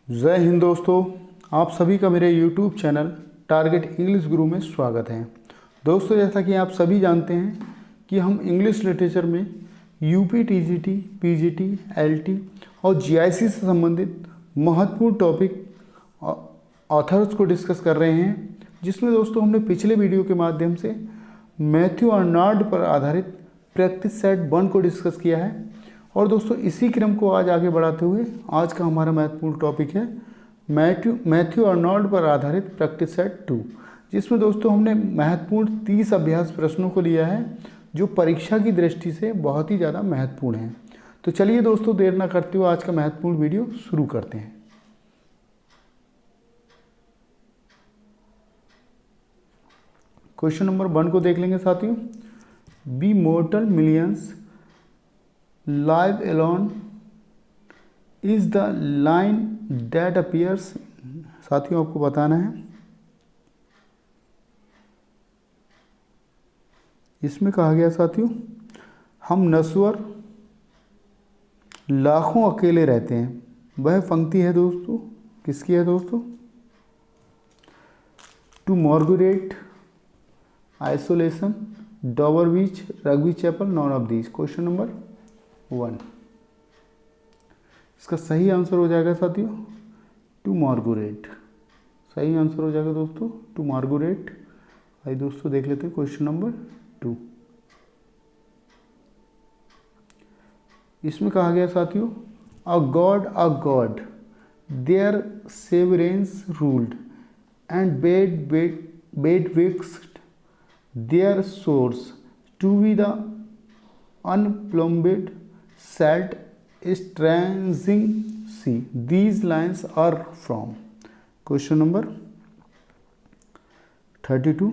जय हिंद दोस्तों, आप सभी का मेरे YouTube चैनल टारगेट इंग्लिश गुरु में स्वागत है। दोस्तों, जैसा कि आप सभी जानते हैं कि हम इंग्लिश लिटरेचर में यूपी, टीजीटी, पीजीटी, एलटी और जीआईसी से संबंधित महत्वपूर्ण टॉपिक ऑथर्स को डिस्कस कर रहे हैं, जिसमें दोस्तों हमने पिछले वीडियो के माध्यम से मैथ्यू अर्नाल्ड पर आधारित प्रैक्टिस सेट 1 को डिस्कस किया है। और दोस्तों, इसी क्रम को आज आगे बढ़ाते हुए आज का हमारा महत्वपूर्ण टॉपिक है मैथ्यू अर्नाल्ड पर आधारित प्रैक्टिस सेट 2, जिसमें दोस्तों हमने महत्वपूर्ण 30 अभ्यास प्रश्नों को लिया है जो परीक्षा की दृष्टि से बहुत ही ज़्यादा महत्वपूर्ण है। तो चलिए दोस्तों, देर ना करते हुए आज का महत्वपूर्ण वीडियो शुरू करते हैं। क्वेश्चन नंबर 1 को देख लेंगे साथियों। Be mortal millions live alone is the line that appears। साथियों, आपको बताना है, इसमें कहा गया साथियों, हम नश्वर लाखों अकेले रहते हैं। वह पंक्ति है दोस्तों, किसकी है दोस्तों? To Marguerite, isolation, Dover Beach, Rugby Chapel, none of these. Question number 1, इसका सही आंसर हो जाएगा साथियों टू मार्गरेट। सही आंसर हो जाएगा दोस्तों टू मार्गरेट। आइए दोस्तों देख लेते हैं क्वेश्चन नंबर 2। इसमें कहा गया साथियों, a god their severance ruled and bade betwixt their shores to be the unplumbed salt stranging sea। These lines are from। Question number 32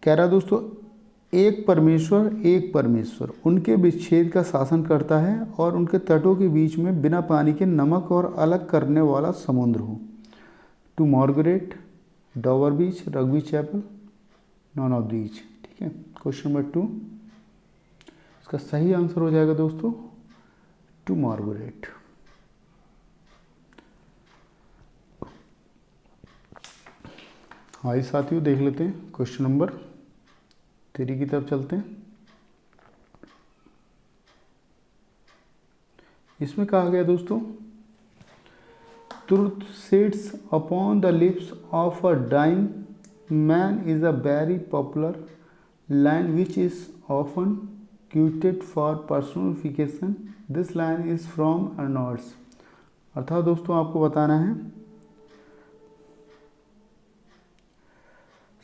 कह रहा दोस्तों, एक परमेश्वर उनके विच्छेद का शासन करता है और उनके तटों के बीच में बिना पानी के नमक और अलग करने वाला समुद्र हो। To Marguerite, Dover Beach, Rugby Chapel, none of these. ठीक है, क्वेश्चन नंबर 2, इसका सही आंसर हो जाएगा दोस्तों टू मार्गरेट। हाँ साथियों, देख लेते हैं क्वेश्चन नंबर 3 की तरफ चलते हैं। इसमें कहा गया दोस्तों, truth sits upon the lips of a dying man is a very popular line which is often quoted for personification। This line is from Arnold's. अर्थात दोस्तों आपको बताना है,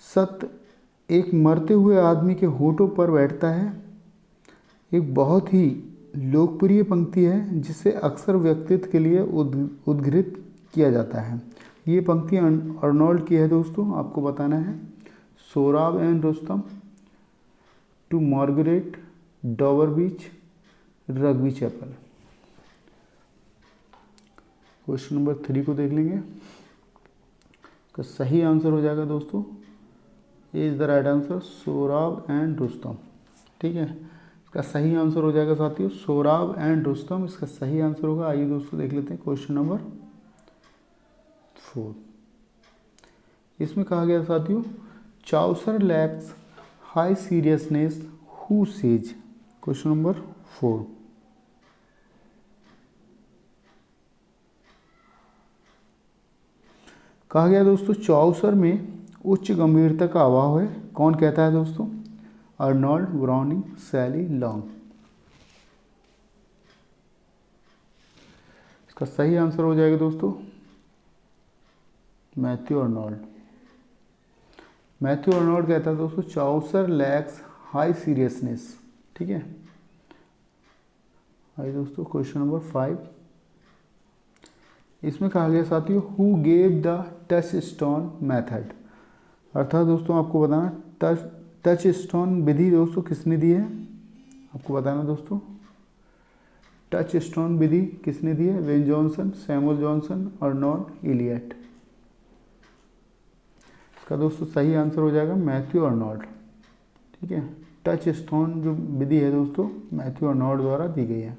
सत्य एक मरते हुए आदमी के होठों पर बैठता है। एक बहुत ही लोकप्रिय पंक्ति है जिसे अक्सर व्यक्तित्व के लिए उद्धृत किया जाता है। ये पंक्ति अर्नोल्ड की है दोस्तों, आपको बताना है। Sohrab and Rustum, to Marguerite, Dover Beach, Rugby Chapel. Question number 3 को देख लेंगे। इसका सही आंसर हो जाएगा दोस्तों, A is the right answer, Sohrab and Rustam. ठीक है, इसका सही आंसर हो जाएगा साथियों सोहराब एंड रुस्तम, इसका सही आंसर होगा। आइए दोस्तों देख लेते हैं क्वेश्चन नंबर 4। इसमें कहा गया साथियों, Chaucer lacks high seriousness who says. Question number 4, कहा गया दोस्तों, चौसर में उच्च गंभीरता का अभाव है। कौन कहता है दोस्तों? अर्नोल्ड, ब्राउनिंग, सैली, लॉन्ग। इसका सही आंसर हो जाएगा दोस्तों मैथ्यू अर्नोल्ड। मैथ्यू अर्नोल्ड कहता है दोस्तों, चौसर लैक्स हाई सीरियसनेस। ठीक है, आइए दोस्तों क्वेश्चन नंबर 5। इसमें कहा गया साथियों, who gave the touchstone method. अर्थात दोस्तों आपको बताना, टच स्टोन विधि दोस्तों किसने दी है? आपको बताना दोस्तों, टच स्टोन विधि किसने दी है? Ben Jonson, Samuel Johnson, Arnold, Eliot. इसका दोस्तों सही आंसर हो जाएगा मैथ्यू अर्नोल्ड। ठीक है, टच स्टोन जो विधि है दोस्तों मैथ्यू अर्नोल्ड द्वारा दी गई है।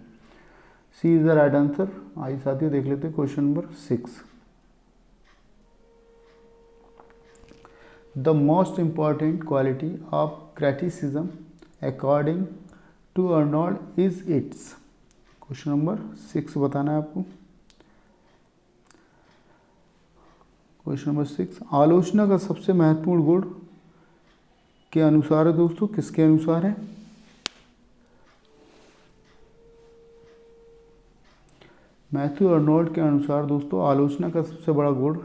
C is the right answer. आइए साथियों देख लेते हैं question number 6। The most important quality of criticism according to Arnold is its. Question number 6 बताना है आपको। क्वेश्चन नंबर 6, आलोचना का सबसे महत्वपूर्ण गुण के अनुसार है दोस्तों, किसके अनुसार है? मैथ्यू अर्नोल्ड के अनुसार दोस्तों आलोचना का सबसे बड़ा गुण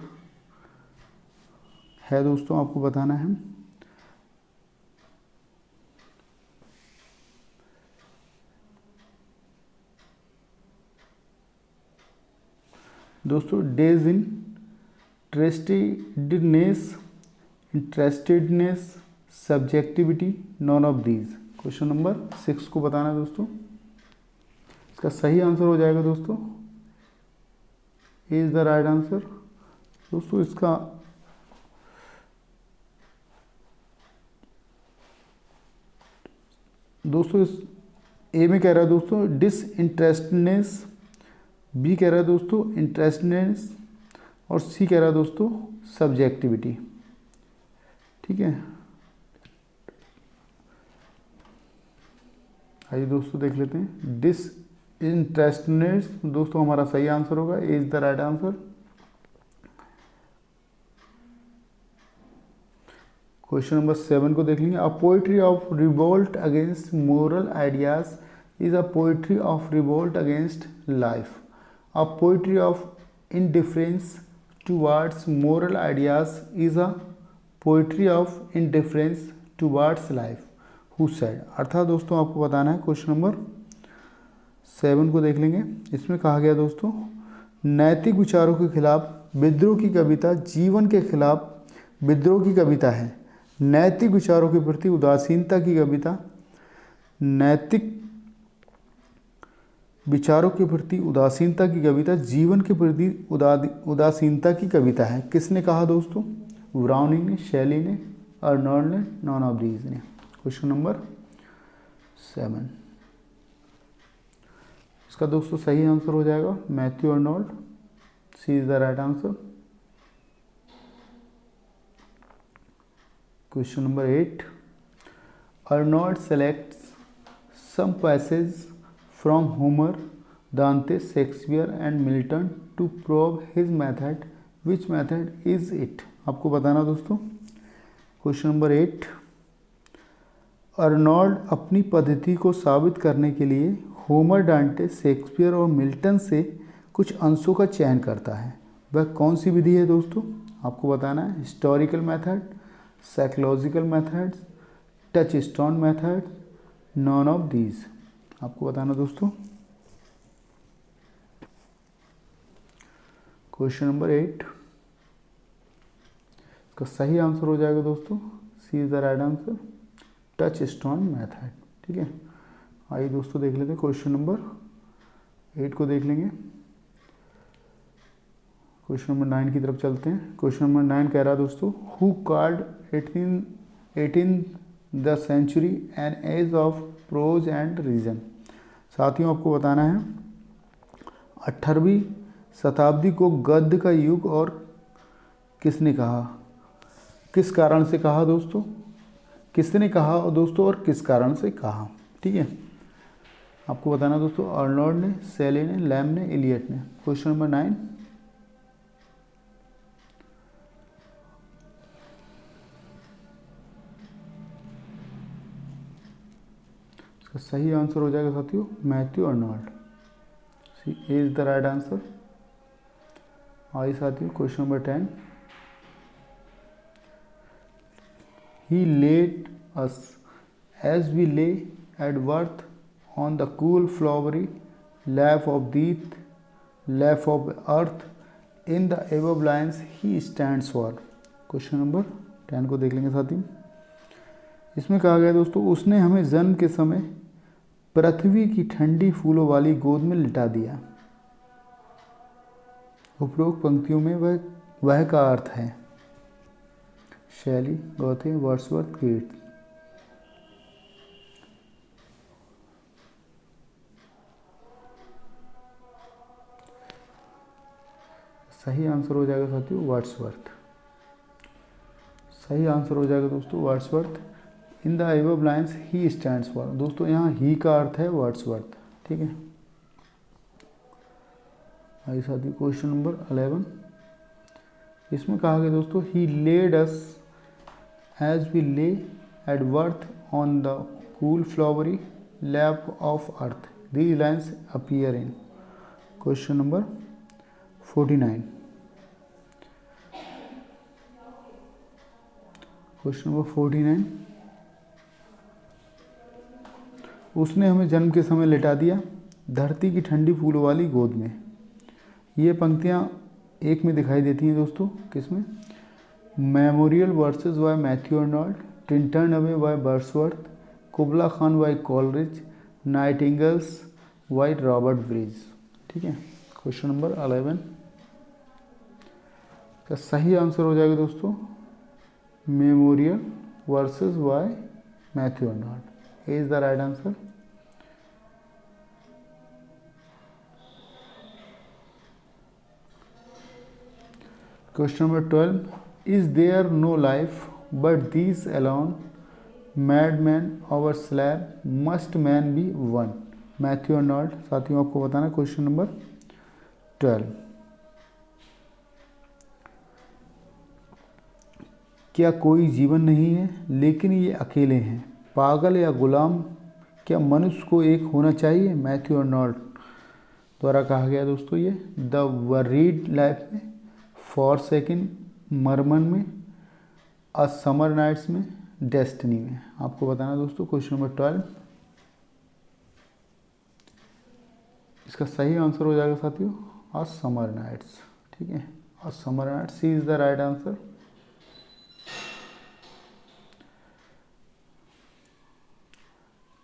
है दोस्तों, आपको बताना है दोस्तों interestedness, subjectivity, none of these. Question number 6 को बताना है दोस्तों। इसका सही आंसर हो जाएगा दोस्तों इज द राइट आंसर। दोस्तों इसका दोस्तों इस ए में कह रहा है दोस्तों डिसइंटरेस्टनेस, बी कह रहा है दोस्तों इंटरेस्टनेस और सी कह रहा है दोस्तों सब्जेक्टिविटी। ठीक है, आइए दोस्तों देख लेते हैं। डिसइंटरेस्टनेस दोस्तों हमारा सही आंसर होगा, is the right answer. Question number 7 को देख लेंगे। अ poetry of revolt against moral ideas is a poetry of revolt against life. A poetry of indifference towards moral ideas is a poetry of indifference towards life. Who said. अर्थात दोस्तों आपको बताना है question number 7 को देख लेंगे। इसमें कहा गया दोस्तों नैतिक विचारों के खिलाफ विद्रोह की कविता जीवन के खिलाफ विद्रोह की कविता है। नैतिक विचारों के प्रति उदासीनता की कविता, नैतिक विचारों के प्रति उदासीनता की कविता जीवन के प्रति उदासीनता की कविता है। किसने कहा दोस्तों? ब्राउनिंग ने, शैली ने, अर्नोल्ड ने, नॉन ऑफ दीज ने। क्वेश्चन नंबर 7 इसका दोस्तों सही आंसर हो जाएगा Matthew Arnold, C is the right answer. Question number 8, Arnold selects some passage from Homer, Dante, Shakespeare and Milton to prove his method, which method is it. आपको बताना दोस्तों। Question number 8, Arnold अपनी पद्धति को साबित करने के लिए होमर, डांटे, शेक्सपियर और मिल्टन से कुछ अंशों का चयन करता है। वह कौन सी विधि है दोस्तों? आपको बताना है historical method, psychological method, touch stone method, non of these. आपको बताना दोस्तों। क्वेश्चन नंबर 8 इसका सही आंसर हो जाएगा दोस्तों, C is the right answer, touchstone method. ठीक है, आइए दोस्तों देख लेते हैं क्वेश्चन नंबर 8 को देख लेंगे। क्वेश्चन नंबर 9 की तरफ चलते हैं। क्वेश्चन नंबर 9 कह रहा है दोस्तों who called 18 the century an age of prose and reason. साथियों आपको बताना है 18वीं शताब्दी को गद्य का युग और किसने कहा, किस कारण से कहा दोस्तों, किसने कहा दोस्तों और किस कारण से कहा। ठीक है, आपको बताना दोस्तों अर्नोल्ड ने, शैली ने, लैम ने, इलियट ने। क्वेश्चन नंबर 9 इसका सही आंसर हो जाएगा साथियों Matthew Arnold, C is the right answer. आइए साथियों question number 10, he laid us as we lay at worth on the cool flowery lap of earth in the above lines he stands for। Question number 10 को देख लेंगे साथियों। इसमें कहा गया दोस्तों उसने हमें जन्म के समय पृथ्वी की ठंडी फूलों वाली गोद में लिटा दिया। उपरोक्त पंक्तियों में वह का अर्थ है शैली, गौथे, वर्ड्सवर्थ, कीट्स। सही आंसर हो जाएगा साथियों वर्ड्सवर्थ। सही आंसर हो जाएगा दोस्तों Wordsworth. In the above lines he stands for. दोस्तों यहाँ ही का अर्थ है वर्ड्सवर्थ। ठीक है, आइए साथियों क्वेश्चन नंबर 11। इसमें कहा गया दोस्तों he laid us as we lay at birth on the cool flowery lap of earth. These lines appear in. Question number 49। Question number 49। उसने हमें जन्म के समय लिटा दिया धरती की ठंडी फूलों वाली गोद में। ये पंक्तियाँ एक में दिखाई देती हैं दोस्तों, किसमें? Memorial Verses by Matthew Arnold, Tintern Abbey by Wordsworth, Kubla Khan by Coleridge, Nightingales by Robert Bridge. ठीक है, क्वेश्चन नंबर 11 का सही आंसर हो जाएगा दोस्तों Memorial Verses by Matthew Arnold is the right answer. Question number 12। Is there no life but these alone, madman over slave, must man be one. Matthew Arnold. साथियों आपको बताना question number 12। क्या कोई जीवन नहीं है लेकिन ये अकेले हैं, पागल या गुलाम, क्या मनुष्य को एक होना चाहिए? मैथ्यू अर्नोल्ड द्वारा कहा गया दोस्तों ये। द वरीड लाइफ में, फॉरसेकन मरमन में, अ समर नाइट्स में, डेस्टिनी में। आपको बताना दोस्तों क्वेश्चन नंबर 12। इसका सही आंसर हो जाएगा साथियों अ समर नाइट्स। ठीक है, a summer nights C is the right answer.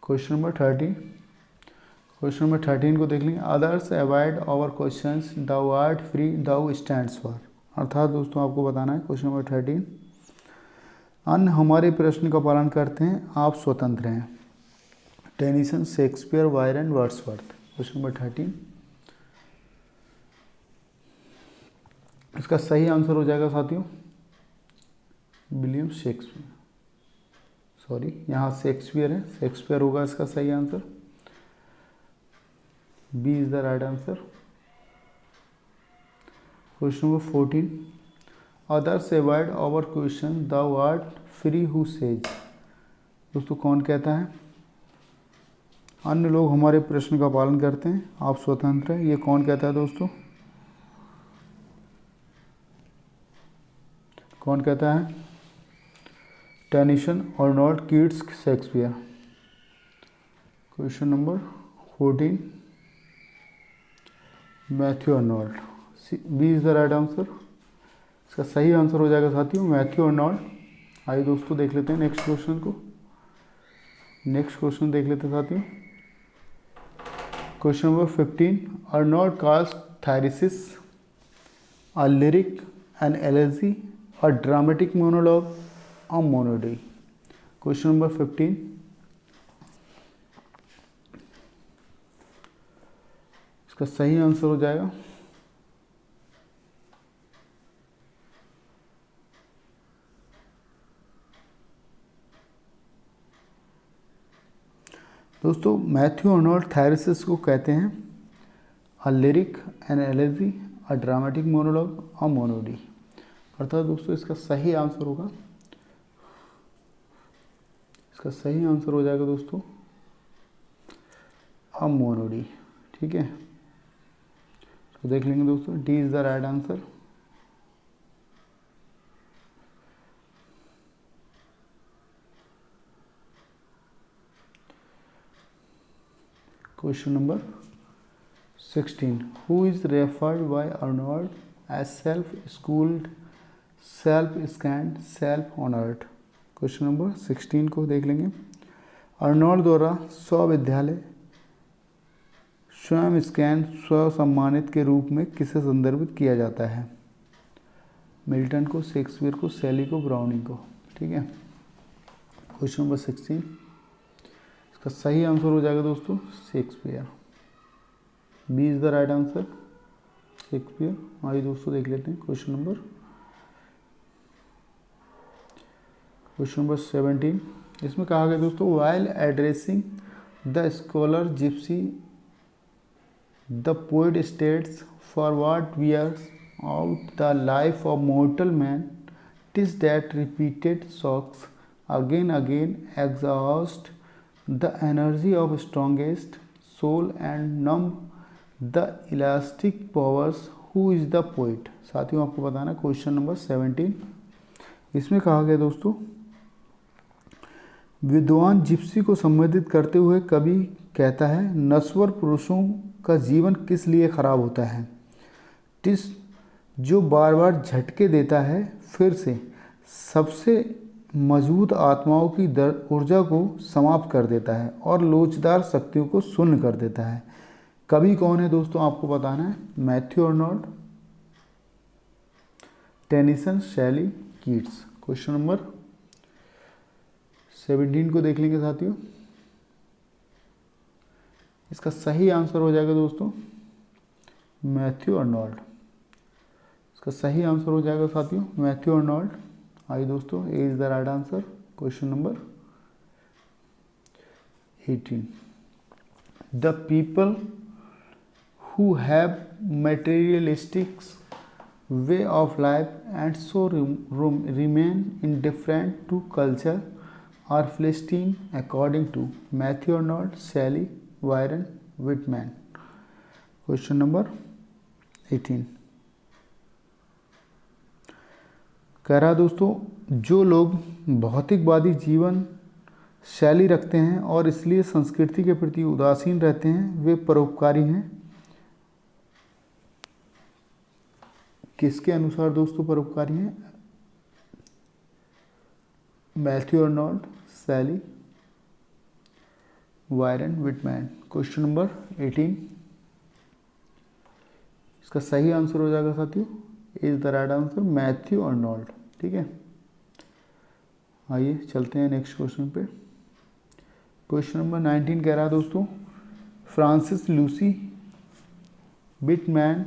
Question number 13। Question number 13 को देख लेंगे। Others abide our questions, thou art free, thou stands for. अर्थात दोस्तों आपको बताना है क्वेश्चन नंबर 13। अन्य हमारे प्रश्न का पालन करते हैं, आप स्वतंत्र हैं। Tennyson, Shakespeare, Byron, Wordsworth. Question number 13 इसका सही आंसर हो जाएगा साथियों विलियम शेक्सपियर। सॉरी, यहाँ शेक्सपियर है, शेक्सपियर होगा इसका सही answer. B is the right answer. Question number 14। Others abide our question, thou art free who says. दोस्तों कौन कहता है? अन्य लोग हमारे प्रश्न का पालन करते हैं, आप स्वतंत्र हैं। ये कौन कहता है दोस्तों? कौन कहता है? Tennyson, Arnold, Keats, Shakespeare. Question number 14 Matthew Arnold. B is the right answer. इसका सही आंसर हो जाएगा साथियों मैथ्यू अर्नोल्ड। आइए दोस्तों देख लेते हैं नेक्स्ट क्वेश्चन को। नेक्स्ट क्वेश्चन देख लेते हैं साथियों। Question number 15। Arnold calls Thyrsis a lyric, an elegy, a dramatic monologue, a monody. Question number 15 इसका सही आंसर हो जाएगा दोस्तों मैथ्यू अर्नोल्ड थेरेसिस को कहते हैं a lyric, an elegy, a dramatic monologue, a monody. अर्थात दोस्तों इसका सही आंसर होगा, इसका सही आंसर हो जाएगा दोस्तों अ मोनोडी। ठीक है, तो देख लेंगे दोस्तों D is the right answer. Question number 16। Who is referred by Arnold as self schooled, self scanned, self honoured. Question number 16 को देख लेंगे। अर्नोल्ड द्वारा स्वविद्यालय, स्वयं स्कैन, स्व सम्मानित के रूप में किसे संदर्भित किया जाता है? मिल्टन को, शेक्सपियर को, शैली को, ब्राउनिंग को। ठीक है, क्वेश्चन नंबर 16 इसका सही आंसर हो जाएगा दोस्तों Shakespeare. B is the right answer. Shakespeare. आइए दोस्तों देख लेते हैं क्वेश्चन नंबर 17। इसमें कहा गया दोस्तों, while addressing the scholar Gypsy the poet states for what wears out the life of mortar man TISS that repeated shocks again exhaust the energy of strongest soul and numb the elastic powers. Who is the poet? साथियों आपको बताना question number 17। इसमें कहा गया दोस्तों, विद्वान Gypsy को संबोधित करते हुए कवि कहता है, नश्वर पुरुषों का जीवन किस लिए खराब होता है? टिस जो बार बार झटके देता है, फिर से सबसे मजबूत आत्माओं की ऊर्जा को समाप्त कर देता है और लोचदार शक्तियों को शून्य कर देता है। कवि कौन है दोस्तों आपको बताना है? मैथ्यू अर्नोल्ड, टेनिसन, शैली, कीट्स। क्वेश्चन नंबर 17 को देख लेंगे साथियों। इसका सही आंसर हो जाएगा दोस्तों मैथ्यू अर्नोल्ड। इसका सही आंसर हो जाएगा साथियों मैथ्यू अर्नोल्ड। आइए दोस्तों, A is the right answer. Question number 18। The people who have materialistic way of life and so remain indifferent to culture are Philistine according to Matthew Arnold, Shelley, Byron, Whitman। Question number 18 कह रहा दोस्तों, जो लोग भौतिकवादी जीवन शैली रखते हैं और इसलिए संस्कृति के प्रति उदासीन रहते हैं, वे परोपकारी हैं। किसके अनुसार दोस्तों परोपकारी हैं? मैथ्यू अर्नोल्ड, शैली, वायरन, विटमैन। क्वेश्चन नंबर 18 इसका सही आंसर हो जाएगा साथियों, is the right answer Matthew Arnold. ठीक है, आइए चलते हैं नेक्स्ट क्वेश्चन पे। क्वेश्चन नंबर 19 कह रहा है दोस्तों, Francis Lucy Whitman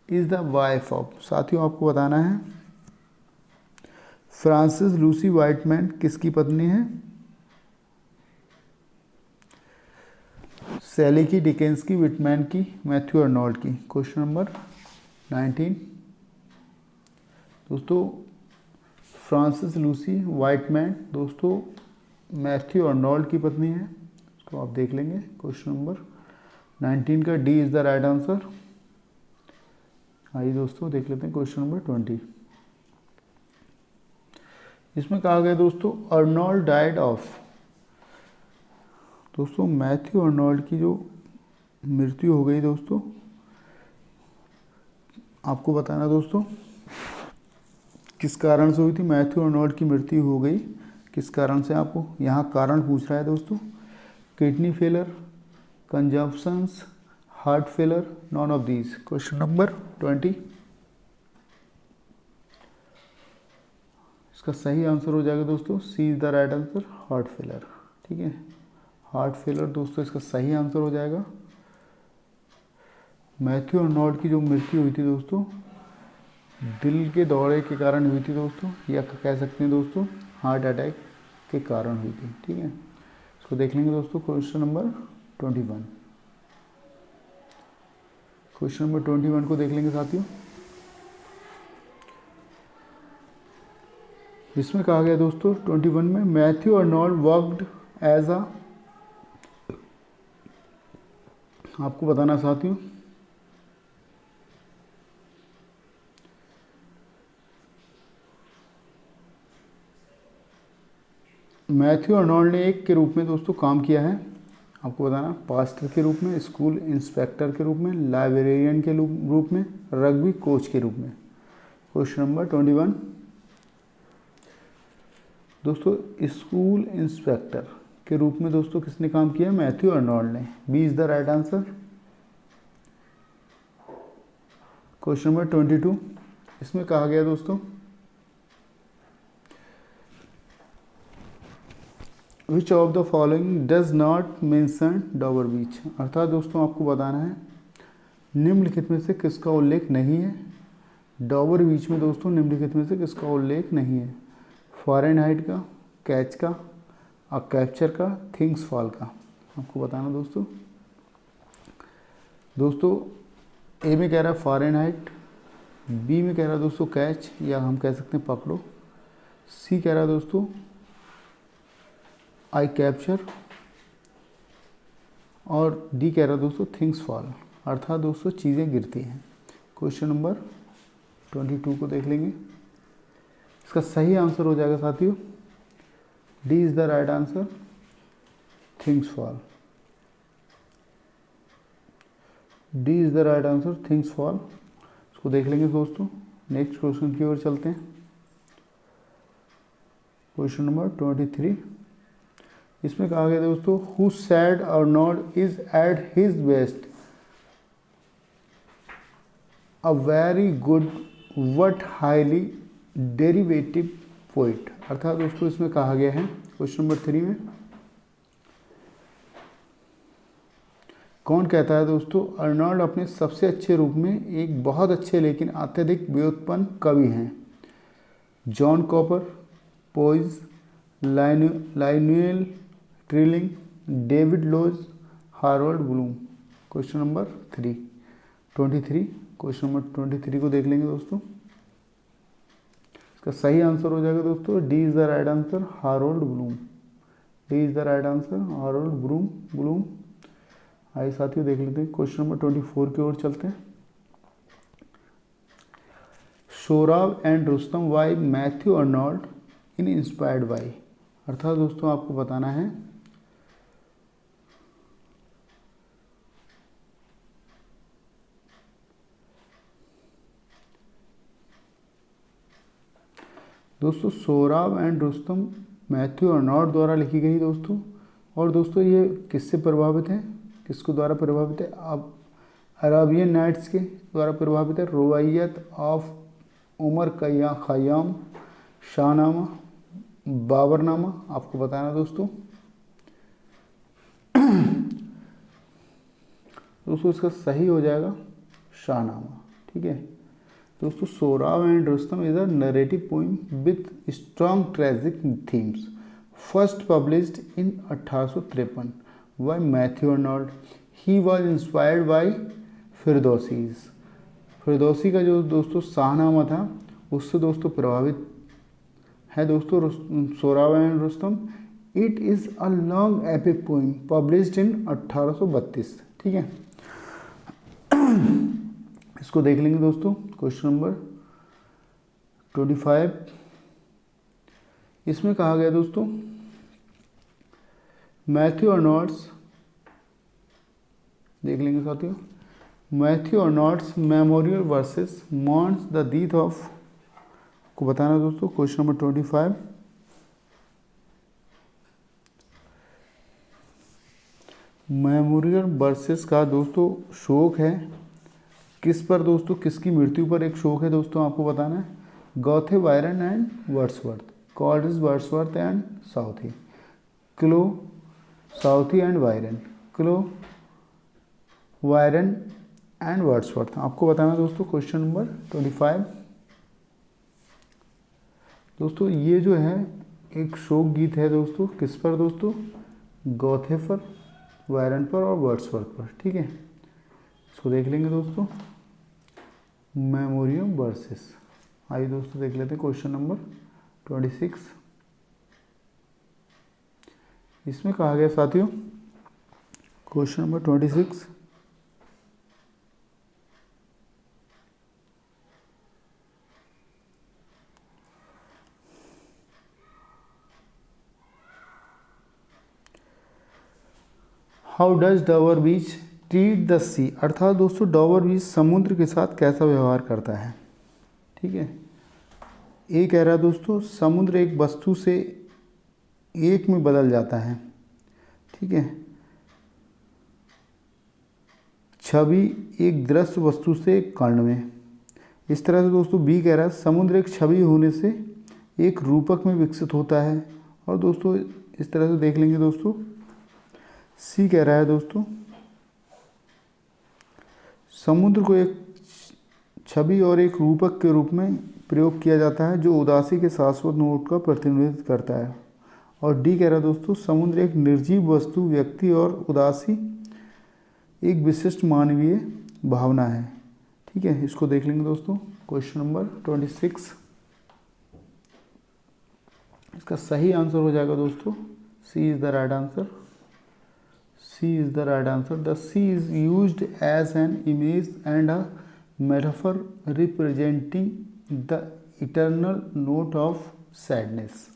is the wife of. साथियों आपको बताना है फ्रांसिस लूसी वाइटमैन किसकी पत्नी है? शैली की, डिकेंस की, विटमैन की, मैथ्यू अर्नोल्ड की। क्वेश्चन नंबर 19 दोस्तों, फ्रांसिस लूसी वाइटमैन दोस्तों मैथ्यू अर्नोल्ड की पत्नी है। इसको आप देख लेंगे। क्वेश्चन नंबर 19 का D is the right answer. आइए दोस्तों देख लेते हैं क्वेश्चन नंबर 20। इसमें कहा गया दोस्तों, अर्नोल्ड डाइड ऑफ। दोस्तों मैथ्यू अर्नोल्ड की जो मृत्यु हो गई दोस्तों, आपको बताना दोस्तों किस कारण से हुई थी। मैथ्यू अर्नोल्ड की मृत्यु हो गई किस कारण से, आपको यहाँ कारण पूछ रहा है दोस्तों। Kidney failure, consumptions, heart failure, none of these. Question number 20 इसका सही आंसर हो जाएगा दोस्तों, C is the right answer, heart failure. ठीक है, हार्ट फेलर दोस्तों इसका सही आंसर हो जाएगा। मैथ्यू अर्नोल्ड की जो मृत्यु हुई थी दोस्तों, दिल के दौरे के कारण हुई थी दोस्तों, या कह सकते हैं दोस्तों हार्ट अटैक के कारण हुई थी। ठीक है, इसको देख लेंगे दोस्तों। Question number 21। क्वेश्चन नंबर 21 को देख लेंगे साथियों। इसमें कहा गया दोस्तों 21 में, Matthew Arnold worked as a, आपको बताना साथियों मैथ्यू अर्नोल्ड ने एक के रूप में दोस्तों काम किया है। आपको बताना पास्टर के रूप में, स्कूल इंस्पेक्टर के रूप में, लाइब्रेरियन के रूप में, रग्बी कोच के रूप में। क्वेश्चन नंबर 21 दोस्तों, स्कूल इंस्पेक्टर के रूप में दोस्तों किसने काम किया? मैथ्यू अर्नोल्ड ने। B is the right answer. Question number 22 इसमें कहा गया दोस्तों, which of the following does not mention Dover Beach. अर्थात दोस्तों आपको बताना है निम्नलिखित में से किसका उल्लेख नहीं है? डॉबर बीच में दोस्तों निम्नलिखित में से किसका उल्लेख नहीं है? फ़ारेनहाइट का, कैच का, अ कैप्चर का, थिंग्स फॉल का। आपको बताना दोस्तों। दोस्तों ए में कह रहा है फ़ारेनहाइट, बी में कह रहा है दोस्तों कैच या हम कह सकते हैं पकड़ो, सी कह रहा है दोस्तों आई कैप्चर और डी कह रहा है दोस्तों थिंग्स फॉल, अर्थात दोस्तों चीज़ें गिरती हैं। क्वेश्चन नंबर 22 को देख लेंगे। इसका सही आंसर हो जाएगा साथियों, D is the right answer, things fall. D is the right answer, things fall. इसको देख लेंगे दोस्तों। नेक्स्ट क्वेश्चन की ओर चलते हैं। क्वेश्चन नंबर 23, इसमें कहा गया दोस्तों हु सैड और not is at his best a very good what highly derivative poet, अर्थात दोस्तों इसमें कहा गया है क्वेश्चन नंबर 3 में कौन कहता है दोस्तों अर्नॉल्ड अपने सबसे अच्छे रूप में एक बहुत अच्छे लेकिन अत्यधिक व्युत्पन्न कवि हैं? John Cowper, Powys, Lionel Trilling, David Lodge, Harold Bloom. Question number 23, question number 23 को देख लेंगे दोस्तों। इसका सही आंसर हो जाएगा दोस्तों, D is the right answer, Harold Bloom. D is the right answer, Harold Bloom. आइए साथियों देख लेते हैं। क्वेश्चन नंबर 24 की ओर चलते हैं। Sorab and Rustam bye Matthew Arnold in inspired by, अर्थात दोस्तों आपको बताना है दोस्तों Sorab and Rustam Matthew Arnold द्वारा लिखी गई दोस्तों। और दोस्तों ये किससे प्रभावित है, किसके द्वारा प्रभावित है? अब अराबियन नाइट्स के द्वारा प्रभावित है। रुवायत ऑफ उमर खयाम, शाहनामा, बाबरनामा, आपको बताना दोस्तों। दोस्तों इसका सही हो जाएगा शाहनामा, ठीक है दोस्तों। Sorab and Rustam is a narrative poem with strong tragic themes, first published in 1853 bye Matthew Arnold. He was inspired by Firdausi का जो दोस्तों शाहनामा था उससे दोस्तों प्रभावित है दोस्तों Sorab and Rustam. It is a long epic poem published in 1832, ठीक है। इसको देख लेंगे दोस्तों। क्वेश्चन नंबर 25, इसमें कहा गया दोस्तों मैथ्यू अर्नॉल्ड्स, देख लेंगे साथियों, Matthew Arnold's memorial verses mourns the death of, को बताना दोस्तों। क्वेश्चन नंबर 25, मेमोरियल वर्सेस का दोस्तों शोक है किस पर दोस्तों, किसकी मृत्यु पर एक शोक है दोस्तों, आपको बताना है। Goethe, Byron and Wordsworth, Coleridge, Wordsworth and Southey, Clough, Southey and Byron, Clough, Byron and Wordsworth, आपको बताना दोस्तों। क्वेश्चन नंबर 25 दोस्तों ये जो है एक शोक गीत है दोस्तों, किस पर दोस्तों? गॉथे पर, वायरन पर और वर्ड्सवर्थ पर, ठीक है। इसको देख लेंगे दोस्तों। मेमोरियम वर्सेस, आइए दोस्तों देख लेते हैं क्वेश्चन नंबर 26। इसमें कहा गया साथियों question number 26, how does Dover Beach treat the sea, अर्थात दोस्तों डॉवर बीच समुद्र के साथ कैसा व्यवहार करता है, ठीक है। ए कह रहा है दोस्तों समुद्र एक वस्तु से एक में बदल जाता है, ठीक है। छवि एक दृश्य वस्तु से एक कर्ण में, इस तरह से दोस्तों बी कह रहा है समुद्र एक छवि होने से एक रूपक में विकसित होता है, और दोस्तों इस तरह से देख लेंगे दोस्तों। सी कह रहा है दोस्तों समुद्र को एक छवि और एक रूपक के रूप में प्रयोग किया जाता है जो उदासी के शाश्वत नोट का प्रतिनिधित्व करता है। और डी कह रहा है दोस्तों, समुद्र एक निर्जीव वस्तु, व्यक्ति और उदासी एक विशिष्ट मानवीय भावना है। ठीक है, इसको देख लेंगे दोस्तों। क्वेश्चन नंबर 26, इसका सही आंसर हो जाएगा दोस्तों C is the right answer. C is the right answer. The sea is used as an image and a metaphor representing the eternal note of sadness.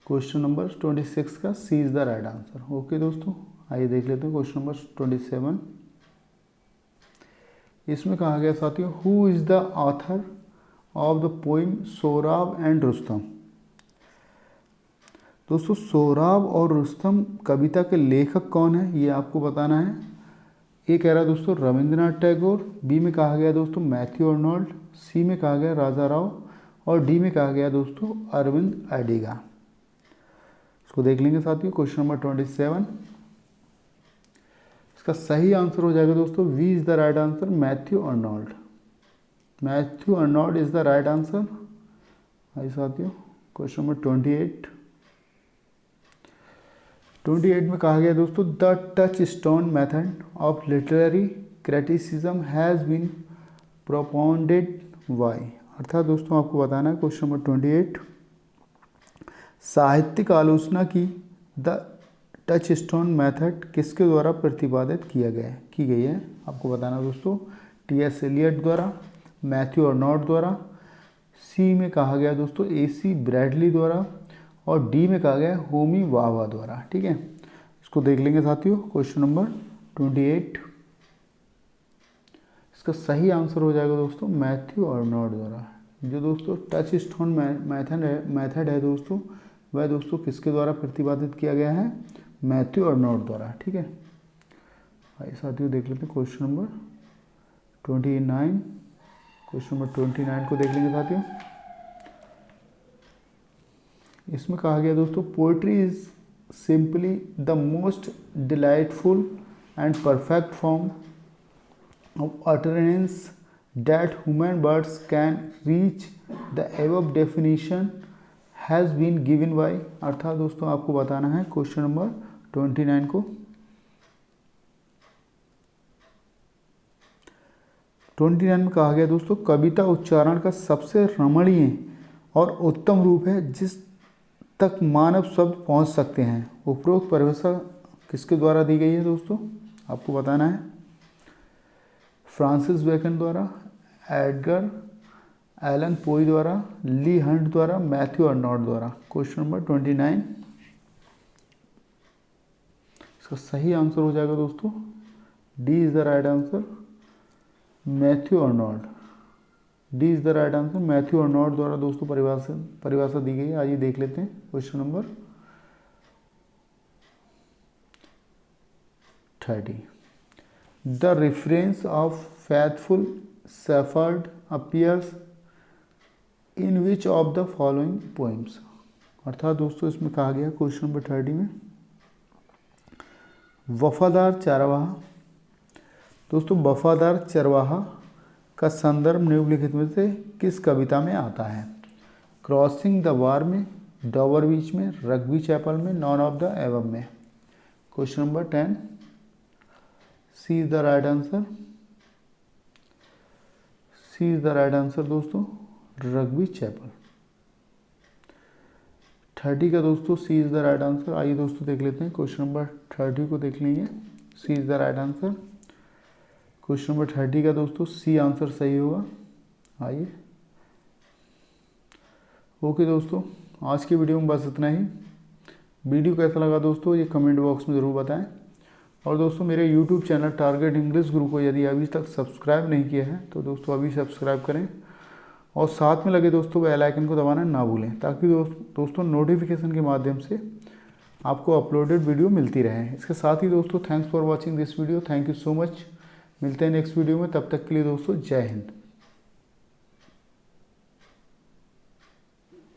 Question number 26 का C is the right answer. Okay दोस्तों, आइए देख लेते हैं question number 27। इसमें कहा गया साथियों, who is the author of the poem Sohrab and Rustam. दोस्तों सोहराब और रुस्तम कविता के लेखक कौन है ये आपको बताना है। ए कह रहा है दोस्तों रविंद्रनाथ टैगोर, बी में कहा गया दोस्तों मैथ्यू अर्नोल्ड, सी में कहा गया राजा राव और डी में कहा गया दोस्तों अरविंद अडिगा। इसको देख लेंगे साथियों। क्वेश्चन नंबर 27, इसका सही आंसर हो जाएगा दोस्तों B is the right answer, Matthew Arnold. Matthew Arnold is the right answer. आइए साथियों क्वेश्चन नंबर 28 में कहा गया दोस्तों the touchstone method of literary criticism has been propounded by. अर्थात दोस्तों आपको बताना है क्वेश्चन नंबर 28, साहित्यिक आलोचना की द टच स्टोन मेथड किसके द्वारा प्रतिपादित की गई है। आपको बताना दोस्तों टी.एस. एलियट द्वारा, मैथ्यू अर्नोल्ड द्वारा, सी में कहा गया दोस्तों ए.सी. ब्रैडली द्वारा और डी में कहा गया होमी वावा द्वारा। ठीक है, इसको देख लेंगे साथियों। क्वेश्चन नंबर 28, इसका सही आंसर हो जाएगा दोस्तों मैथ्यू अर्नोल्ड द्वारा। जो दोस्तों टच स्टोन मेथड है दोस्तों, वह दोस्तों किसके द्वारा प्रतिपादित किया गया है, मैथ्यू अर्नोल्ड द्वारा। ठीक है, आइए साथियों देख लेते हैं क्वेश्चन नंबर 29। क्वेश्चन नंबर 29 को देख लेंगे साथियों। इसमें कहा गया दोस्तों poetry is simply the most delightful and perfect form of utterance that human words can reach the above definition has been given by। अर्थात दोस्तों आपको बताना है क्वेश्चन नंबर 29 को। 29 में कहा गया दोस्तों कविता उच्चारण का सबसे रमणीय और उत्तम रूप है जिस तक मानव शब्द पहुंच सकते हैं। उपरोक्त परिभाषा किसके द्वारा दी गई है दोस्तों, आपको बताना है फ्रांसिस बेकन द्वारा, एडगर एलन पोई द्वारा, ली हंट द्वारा, मैथ्यू अर्नोल्ड द्वारा। क्वेश्चन नंबर 29, इसका सही आंसर हो जाएगा दोस्तों D is the right answer, Matthew Arnold. D is the right answer, Matthew Arnold द्वारा दोस्तों परिभाषा दी गई है। आइए देख लेते हैं question number 30। The reference of faithful shepherd appears in which of the following poems। अर्थात दोस्तों इसमें कहा गया क्वेश्चन नंबर 30 में वफादार चरवाहा। दोस्तों वफादार चरवाहा का संदर्भ निम्नलिखित में से किस कविता में आता है। क्रॉसिंग द वार में, डॉवर बीच में, रग्बी चैपल में, नॉन ऑफ द एवम में। Question number 10, C is the right answer. C is the right answer दोस्तों रग्बी चैपल। 30 का दोस्तों C is the right answer. आइए दोस्तों देख लेते हैं क्वेश्चन नंबर 30 को देख लेंगे। C is the right answer. Question number 30 का दोस्तों सी आंसर सही होगा। आइए ओके दोस्तों, आज की वीडियो में बस इतना ही। वीडियो कैसा लगा दोस्तों ये कमेंट बॉक्स में ज़रूर बताएं। और दोस्तों मेरे YouTube चैनल टारगेट इंग्लिश गुरु को यदि अभी तक सब्सक्राइब नहीं किया है तो दोस्तों अभी सब्सक्राइब करें और साथ में लगे दोस्तों बेल आइकन को दबाना ना भूलें ताकि दोस्तों नोटिफिकेशन के माध्यम से आपको अपलोडेड वीडियो मिलती रहे। इसके साथ ही दोस्तों thanks for watching this video. Thank you so much. मिलते हैं नेक्स्ट वीडियो में, तब तक के लिए दोस्तों जय हिंद।